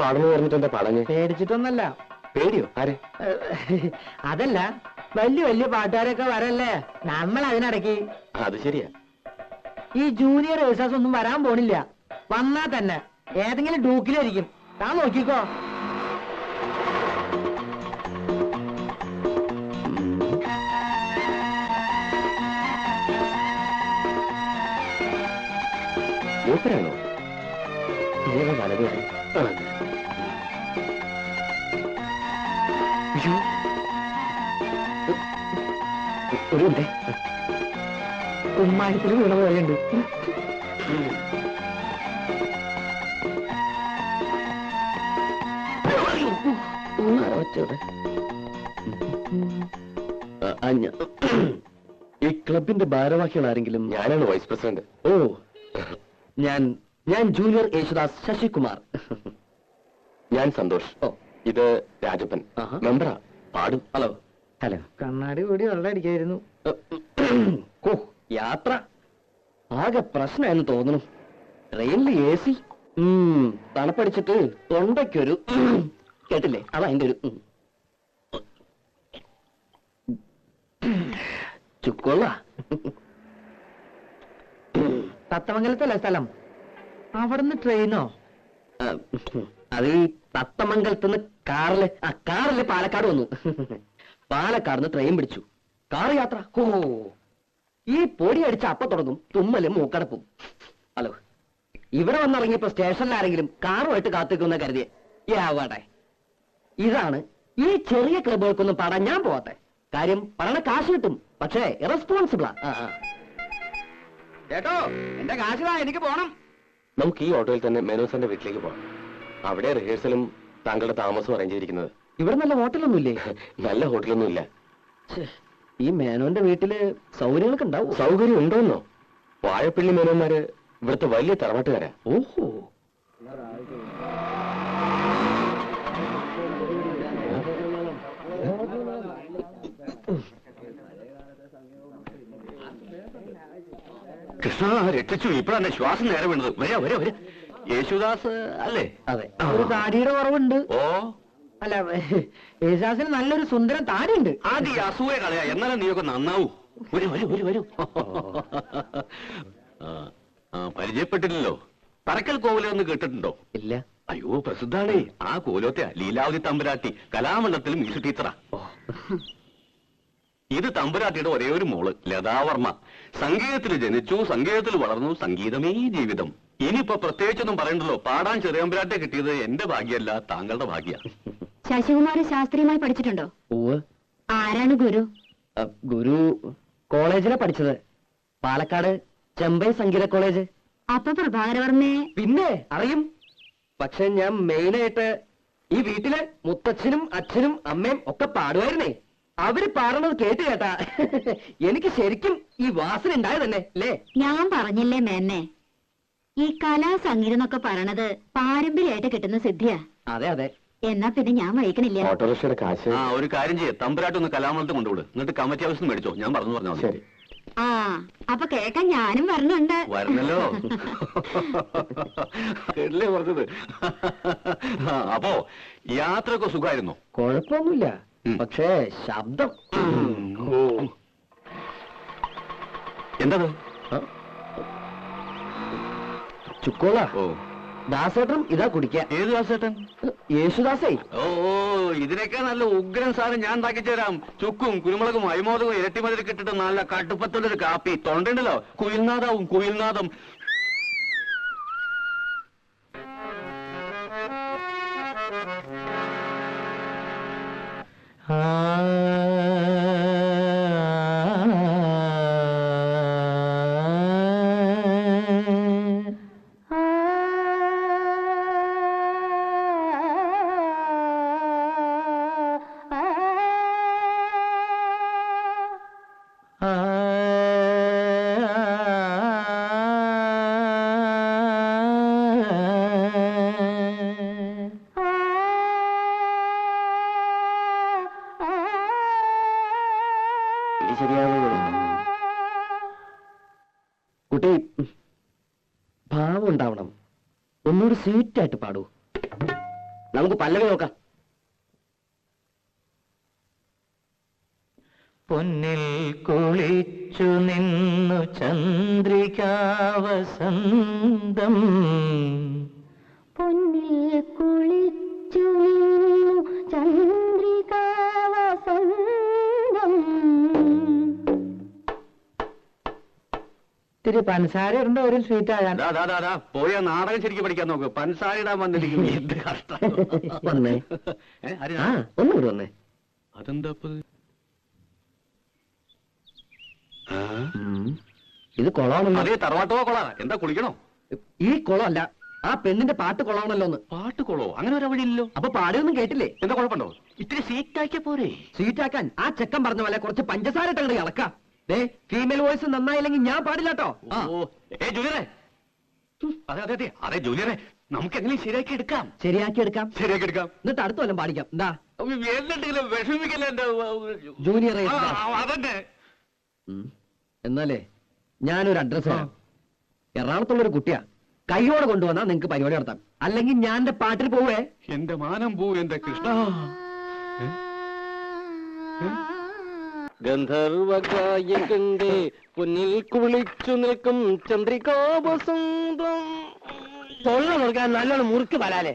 പാടുന്നു പറഞ്ഞിട്ട് എന്താ പറഞ്ഞ്? പേടിച്ചിട്ടൊന്നല്ല. പേടിയോ? ആരെ? അതല്ല, വലിയ വലിയ പാട്ടുകാരൊക്കെ വരല്ലേ, നമ്മൾ അതിനിടയ്ക്ക്. അത് ശരിയാ. ഈ ജൂനിയർ ഏഴ്സാസ് ഒന്നും വരാൻ പോണില്ല. വന്നാ തന്നെ ഏതെങ്കിലും ഡൂക്കിലായിരിക്കും. താൻ നോക്കിക്കോ. മൂപ്പരാണോ? ഇതേതാ വലതുകാരി? ഒരു ഉണ്ട് കുമ്മായത്തിൽ വീണ പോലെയുണ്ട്. ഈ ക്ലബിന്റെ ഭാരവാഹികൾ ആരെങ്കിലും? ഞാനാണ് വൈസ് പ്രസിഡന്റ്. ഓ, ഞാൻ ജൂനിയർ യേശുദാസ് ശശികുമാർ. ഞാൻ സന്തോഷ്. ഓ, ഇത് രാജപ്പൻ, മെമ്പറാ. പാടും. ഹലോ. ഹലോ. കണ്ണാടി കൂടി വെള്ളം അടിക്കായിരുന്നു. ഓ, യാത്ര ആകെ പ്രശ്നമെന്ന് തോന്നുന്നു. ട്രെയിനിൽ AC, തണുപ്പടിച്ചിട്ട് തൊണ്ടയ്ക്കൊരു കേട്ടില്ലേ? അതാ എന്റെ ഒരു ചുക്കൊള്ള. തത്തമംഗലത്തല്ലേ സ്ഥലം? അവിടുന്ന് ട്രെയിനോ? അത് ഈ തത്തമംഗലത്തുനിന്ന് കാറില് പാലക്കാട് വന്നു. പാലക്കാട് ട്രെയിൻ പിടിച്ചു. കാറ് യാത്ര. ഓ, ഈ പൊടി അടിച്ച അപ്പ തുടങ്ങും തുമ്മലും മൂക്കടപ്പും. ഹലോ, ഇവിടെ വന്നിറങ്ങിയപ്പോ സ്റ്റേഷനിൽ ആരെങ്കിലും കാറുമായിട്ട് കാത്തിക്കുന്ന കരുതിയെ യാവട്ടെ. ഇതാണ് ഈ ചെറിയ ക്ലബുകൾക്കൊന്നും പാടാൻ ഞാൻ പോവാത്തെ. കാര്യം പറയണ കാശ് കിട്ടും, പക്ഷേ ഇറസ്പോൺസിബിളാ. ചേട്ടോ, എന്റെ കാശിതാ, എനിക്ക് പോണം. നമുക്ക് ഈ ഓട്ടോയിൽ തന്നെ മേനോസന്റെ വീട്ടിലേക്ക് പോകാം. അവിടെ റിഹേഴ്സലും താങ്കളുടെ താമസവും അറേഞ്ച് ചെയ്തിരിക്കുന്നത്. ഇവിടെ നല്ല ഹോട്ടലൊന്നുമില്ലേ? നല്ല ഹോട്ടലൊന്നും ഇല്ല. ഈ മേനോന്റെ വീട്ടില് സൗകര്യങ്ങളൊക്കെ ഉണ്ടാവും. സൗകര്യം ഉണ്ടോന്നോ? വാഴപ്പള്ളി മേനോന്മാര് ഇവിടുത്തെ വലിയ തറവാട്ടുകാരാ. ഓഹോ. കൃഷ്ണ രക്ഷിച്ചു. ഇപ്പോഴെന്നെ ശ്വാസം നേരെ വീണത്. വരെ യേശുദാസ് അല്ലേ? അതെ. ഒരു താടിയുടെ കുറവുണ്ട്. ഓ, അല്ല, യേശുദാസിന് നല്ലൊരു സുന്ദരം താടിയുണ്ട്. ആദ്യം ഈ അസൂയ കളയാ, എന്നാലും നീയൊക്കെ നന്നാവൂ. വരൂ. പരിചയപ്പെട്ടില്ലല്ലോ. തറക്കൽ കോവിലൊന്ന് കേട്ടിട്ടുണ്ടോ? ഇല്ല. അയ്യോ, പ്രസിദ്ധാണേ. ആ കോലോത്തെ ലീലാവതി തമ്പുരാട്ടി കലാമണ്ഡലത്തിൽ മ്യൂസിക് ടീച്ചറാ. ഇത് തമ്പുരാട്ടിയുടെ ഒരേ ഒരു മോള് ലതാവർമ്മ. സംഗീതത്തിൽ ജനിച്ചു, സംഗീതത്തിൽ വളർന്നു, സംഗീതമേ ജീവിതം. ഇനിയിപ്പോ പ്രത്യേകിച്ചൊന്നും പറയണ്ടല്ലോ. പാടാൻ ചെറിയമ്പുരാട്ടെ കിട്ടിയത് എന്റെ ഭാഗ്യമല്ല, താങ്കളുടെ ഭാഗ്യ. ശശികുമാർ ശാസ്ത്രീയമായി പഠിച്ചിട്ടുണ്ടോ? ആരാണ് ഗുരു? ഗുരു കോളേജിലാ പഠിച്ചത്. പാലക്കാട് ചെമ്പൈ സംഗീത കോളേജ്. അപ്പൊ പ്രഭാകരവർമ്മയെ പിന്നെ അറിയും. പക്ഷെ ഞാൻ മെയിനായിട്ട് ഈ വീട്ടില് മുത്തച്ഛനും അച്ഛനും അമ്മയും ഒക്കെ പാടുമായിരുന്നേ. അവര് പാടണത് കേട്ടാ എനിക്ക് ശരിക്കും ഈ വാസന ഉണ്ടായത് തന്നെ അല്ലേ? ഞാൻ പറഞ്ഞില്ലേ മേന്നെ, ഈ കലാ സംഗീതം എന്നൊക്കെ പറയണത് പാരമ്പര്യമായിട്ട് കിട്ടുന്ന സിദ്ധിയാ. അതെ. എന്നാ പിന്നെ ഞാൻ വഹിക്കണില്ല. ഓട്ടോറിക്ഷയുടെ കാശ്. ഒരു കാര്യം ചെയ്യേ, തമ്പുരാട്ടൊന്ന് കലാമണ്ഡലത്തിൽ കൊണ്ടുവിട്. എന്നിട്ട് കമ്മിറ്റി ഹൗസിൽ മേടിച്ചോ. ഞാൻ പറഞ്ഞാൽ ശരി. അപ്പൊ കേൾക്കാൻ ഞാനും വരണുണ്ട്. വരണല്ലോ. കേട്ടില്ലേ പറഞ്ഞത്? അപ്പോ യാത്രയൊക്കെ സുഖമായിരുന്നോ? കുഴപ്പമൊന്നുമില്ല. പക്ഷേ ശബ്ദം. എന്തത്? ചുക്കോള. ഓ, ദാസേട്ടൻ ഇതാ കുടിക്കാൻ. ഏത് ദാസേട്ടൻ? യേശുദാസേ. ഓ, ഇതിനൊക്കെ നല്ല ഉഗ്രൻ സാധനം ഞാൻ ഉണ്ടാക്കി തരാം. ചുക്കും കുരുമുളകും അയമോദകവും ഇരട്ടിമതിൽ ഇട്ടിട്ട് നല്ല കട്ടുപ്പത്തുള്ളൊരു കാപ്പി. തൊണ്ടുണ്ടല്ലോ, കുയിൽനാദം. കുട്ടി ഭാവം ഉണ്ടാവണം. ഒന്നുകൂടി സ്വീറ്റായിട്ട് പാടൂ. നമുക്ക് പല്ലവി നോക്കാം. പൊന്നിൽ കുളിച്ചു നിന്നു ചന്ദ്രികാവസന്തം, പൊന്നിൽ കുളിച്ചു നിന്നു ചന്ദ്രികാവസന്തം. ഇത്തിരി പഞ്ചസാര ഉണ്ടോ ഒരു സ്വീറ്റ് ആകാൻ? പോയ നാടകം ശരിക്കും പഠിക്കാൻ നോക്ക്. പഞ്ചസാര ഇടാൻ വന്നിരിക്കുന്നു. എന്ത് കഷ്ടം. വന്നേ. ആ ഒന്നും കൂടി വന്നേ. അതെന്താ ഇത് കൊളമാണല്ലോ. അതേ തറവാട്ടോ കൊള. എന്താ കുളിക്കണോ? ഈ കുളമല്ല, ആ പെണ്ണിന്റെ പാട്ട് കൊള്ളാണല്ലോ ഒന്ന്. പാട്ട് കൊളോ? അങ്ങനെ ഒരു വഴിയില്ലല്ലോ. അപ്പൊ പാടിയൊന്നും കേട്ടില്ലേ? എന്താ കുഴപ്പമുണ്ടോ? ഇത്തിരി സീറ്റാക്കിയ പോരെ. സ്വീറ്റാക്കാൻ ആ ചെക്കൻ പറഞ്ഞ പോലെ കുറച്ച് പഞ്ചസാര ഇട്ടങ്ങട് ഇളക്കാം. ഫീമെയിൽ വോയിസ് നന്നായില്ലെങ്കിൽ ഞാൻ പാടില്ലാട്ടോ. ജൂനിയറെ, അതെ ജൂനിയറെ, നമുക്ക് എങ്ങനെയും ശരിയാക്കി എടുക്കാം. ശരിയാക്കി എടുക്കാം. എന്നിട്ട് അടുത്ത കൊല്ലം പാടിക്കാം. എന്താ എന്തെങ്കിലും വിഷമിക്കല്ലേ എന്റെ ജൂനിയർ? അതന്നെ. എന്നാലേ ഞാനൊരു അഡ്രസ് തരാം. എറണാകുളത്തുള്ളൊരു കുട്ടിയാ. കൈയോടെ കൊണ്ടുവന്നാ നിങ്ങക്ക് പരിപാടി നടത്താം. അല്ലെങ്കിൽ ഞാൻ എന്റെ പാട്ടിൽ പോവേ. എന്റെ മാനം പോ എന്റെ കൃഷ്ണ. ഗന്ധർവകായകന്റെ പൊന്നിൽ കുളിച്ചു നിൽക്കും ചന്ദ്രികാവസന്തം. തൊള്ള നോക്കാൻ നല്ലോണം മുറുക്ക് വരാലേ.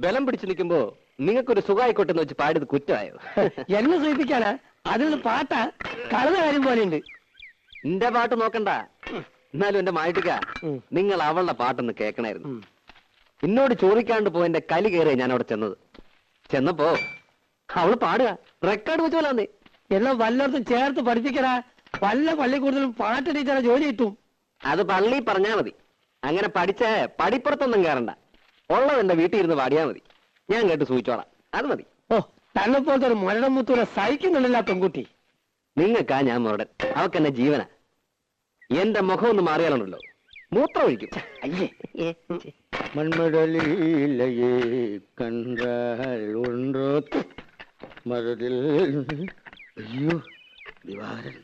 ബലം പിടിച്ചു നിൽക്കുമ്പോ നിങ്ങൾക്കൊരു സുഖമായിക്കോട്ടെ എന്ന് വെച്ച് പാടിയത് കുറ്റമായോ? എന്നെ സൂചിപ്പിക്കാനാ? അതിലൊരു പാട്ടാ കളന്ന കാര്യം പോലെയുണ്ട്. എന്റെ പാട്ട് നോക്കണ്ട. എന്നാലും എന്റെ മായിട്ടിക്ക, നിങ്ങൾ അവളുടെ പാട്ടൊന്ന് കേൾക്കണായിരുന്നു. എന്നോട് ചോദിക്കാണ്ട് പോയി എന്റെ കലി കയറിയ ഞാൻ അവിടെ ചെന്നപ്പോ അവള് പാടുക റെക്കോർഡ് വെച്ച് പോലാന്നേ. എല്ലാം വല്ലയിടത്തും ചേർത്ത് പഠിപ്പിക്കടാ. വല്ല പള്ളിക്കൂടുതലും പാട്ട് ടീച്ചറെ ജോലി കിട്ടും. അത് പള്ളി പറഞ്ഞാ മതി. അങ്ങനെ പഠിച്ച പടിപ്പുറത്തൊന്നും കയറണ്ട. ഉള്ളത് എന്റെ വീട്ടിൽ ഇരുന്ന് പാടിയാ മതി. ഞാൻ കേട്ട് സൂചിച്ചോളാം. അത് മതി. ഓ, തന്നെ പോലത്തെ ഒരു മരണം മുത്തൂരെ സഹിക്കുന്നുണ്ടല്ല പെൺകുട്ടി. നിങ്ങൾക്കാ ഞാൻ മുരടൻ, അവക്ക് എന്നെ ജീവന. എന്റെ മുഖം ഒന്ന് മാറിയാലുണ്ടല്ലോ മൂത്രം ഒഴിക്കും. അയ്യേ, മൺമടലിലയേ കണ്ടാൽ ഉണ്ടോ മരതിൽ. അയ്യോ ദിവാകരൻ.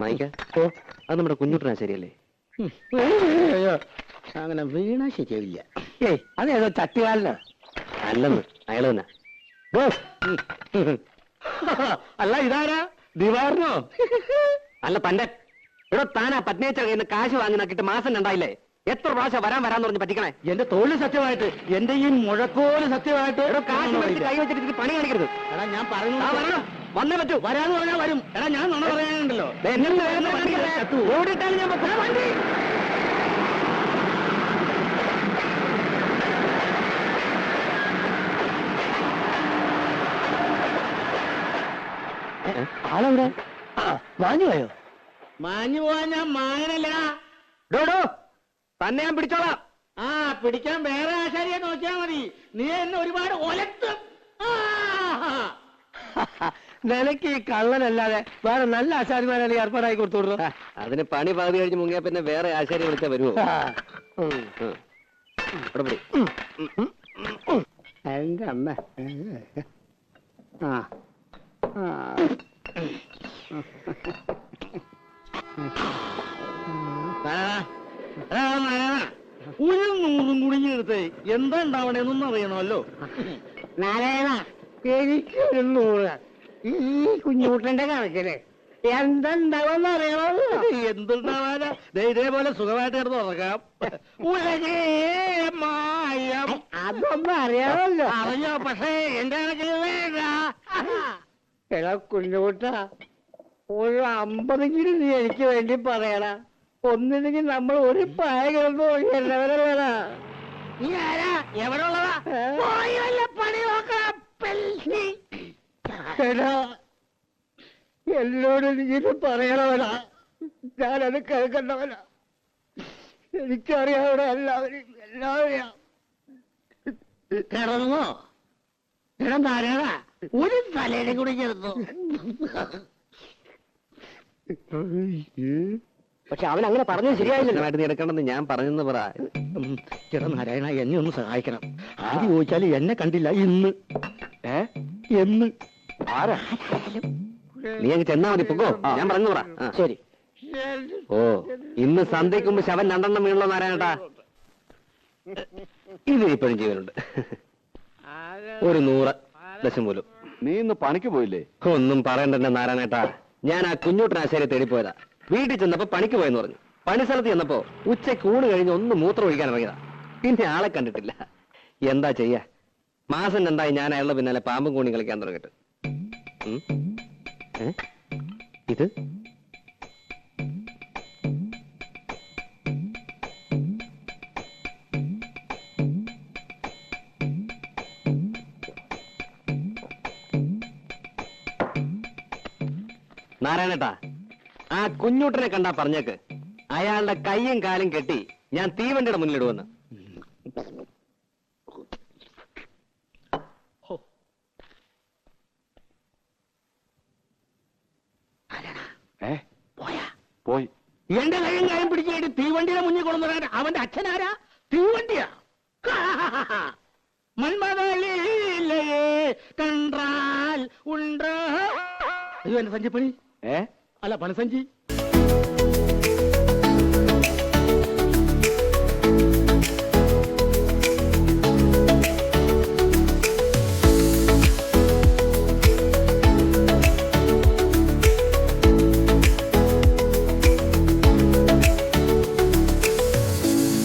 മായിക്ക, അത് നമ്മുടെ കുഞ്ഞുട്ടനാ ശരിയല്ലേ? അങ്ങനെ വീണാ ശരിയാവില്ല. ഏയ് അതേതോ ചട്ടുകാലനാ. അല്ലെന്ന് അയാൾ തന്നെ. അല്ല ഇതാരാ? ദിവാറിനോ? അല്ല തന്റെ ഇവിടെ താനാ പത്നിയച്ച കയ്യിൽ നിന്ന് കാശ് വാങ്ങി നോക്കിയിട്ട് മാസം രണ്ടായില്ലേ? എത്ര പ്രാവശ്യം വരാന്ന് പറഞ്ഞ് പറ്റിക്കണേ? എന്റെ തോല് സത്യമായിട്ട്, എന്റെ ഈ മുഴക്കോല് സത്യമായിട്ട്. കാശ് കൈ വെച്ചിട്ട് പണി കാണിക്കരുത്. എടാ ഞാൻ പറഞ്ഞു വന്നേ പറ്റൂ. വരാന്ന് പറഞ്ഞാൽ വരും. എടാ ഞാൻ നുണ പറയാനുണ്ടല്ലോ. ഓടിയിട്ടാണ് ഞാൻ വണ്ടി. ആളെവിടെ? മാഞ്ഞു പോയോ? മാഞ്ഞു പോവാൻ ഞാൻ മാങ്ങനല്ല. ഡോഡോ തന്നെ ഞാൻ പിടിച്ചോളാം. ആ പിടിക്കാൻ വേറെ ആശാരിയെ നോക്കിയാ മതി. നീ എന്നെ ഒരുപാട് ഒലത്തും. നിനക്ക് ഈ കള്ളനല്ലാതെ വേറെ നല്ല ആശാരിമാരെ ഏർപ്പാടായി കൊടുത്തോളൂ. അതിന് പണി പകുതി കഴിഞ്ഞ് മുങ്ങിയ പിന്നെ വേറെ ആശാരി വിളിച്ചാ വരുമോ? എന്റെ അമ്മ. ഒരു 100 കുടുങ്ങിയെടുത്ത് എന്താ ഉണ്ടാവണേന്നൊന്നും അറിയണമല്ലോ. നാരായണ, എനിക്കൊരു 100 ഈ കുഞ്ഞൂട്ടന്റെ കണക്കില് എന്തുണ്ടാവുമെന്ന് അറിയണമല്ലോ. എന്തുണ്ടാവാനാ? ഇതേപോലെ സുഖമായിട്ട് കിടന്ന് ഉറക്കാം. മായം അതൊന്നും അറിയാമല്ലോ. അറിയോ? പക്ഷേ എന്റെ കണക്കിൽ വേണ്ട. എടാ കുഞ്ഞൂട്ട, ഒരു 50 നീ എനിക്ക് വേണ്ടി പറയണ. ഒന്നില്ലെങ്കിൽ നമ്മൾ ഒരു പായ കിടന്നു എല്ലാവരല്ലേടാ. നീ ആരാ? എവിടെ ഉള്ളതാ? പണി നോക്കാം. എടാ എന്നോട് നീത് പറയണവനാ. ഞാനത് കേൾക്കണ്ടവനാ. എനിക്കറിയാവിടെ എല്ലാവരെയും കിടന്നോ? കിടന്നാരാ? ഒരു തലയുടെ കൂടി കിടന്നു. പക്ഷെ അവൻ അങ്ങനെ പറഞ്ഞത് ശരിയായില്ല. നീ എടുക്കണമെന്ന് ഞാൻ പറഞ്ഞെന്ന് പറ. ചേട്ടാ നാരായണ, എന്നെ ഒന്ന് സഹായിക്കണം. ആദ്യം ചോദിച്ചാല് എന്നെ കണ്ടില്ല ഇന്ന്. എന്ന് ആരാ? നീ അങ്ങ് ചെന്നാ മതി. പൊക്കോ, ഞാൻ പറഞ്ഞു പറ. ശരി. ഓ ഇന്ന് സന്ധ്യയ്ക്ക് മുമ്പ് ശവൻ 2 വീണല്ലോ നാരായണേട്ടാ. ഇതിനിപ്പോഴും ജീവനുണ്ട്. ഒരു 100 ദശമൂലം. നീ ഇന്ന് പണിക്ക് പോയില്ലേ? ഒന്നും പറയണ്ടെന്നെ നാരായണേട്ടാ. ഞാൻ ആ കുഞ്ഞൂട്ടനാശാരിയെ തേടിപ്പോയതാ. വീട്ടിൽ ചെന്നപ്പോ പണിക്ക് പോയെന്ന് പറഞ്ഞു. പണിസ്ഥലത്ത് ചെന്നപ്പോ ഉച്ചയ്ക്ക് ഊണ് കഴിഞ്ഞ് ഒന്ന് മൂത്രം ഒഴിക്കാൻ ഇറങ്ങിയതാ. പിന്നെ ആളെ കണ്ടിട്ടില്ല. എന്താ ചെയ്യാ, മാസം 2 ഞാൻ അയാളുടെ പിന്നാലെ പാമ്പും കൂണി കളിക്കാൻ തുടങ്ങിട്ട്. ഇത് നാരായണേട്ടാ, ആ കുഞ്ഞൂട്ടനെ കണ്ടാ പറഞ്ഞേക്ക് അയാളുടെ കയ്യും കാലും കെട്ടി ഞാൻ തീവണ്ടിയുടെ മുന്നിലിടുവെന്ന്. പോയി. എന്റെ കയ്യും കാര്യം പിടിച്ചിട്ട് തീവണ്ടിയുടെ മുന്നിൽ കൊണ്ടുവരാൻ അവന്റെ അച്ഛനാരാ? തീവണ്ടിയാ? മന്മതലീലേ കണ്ടാൽ ഉണ്ടോ? അയ്യോ എന്റെ സഞ്ചിപ്പണി. അല്ല പണസഞ്ചി.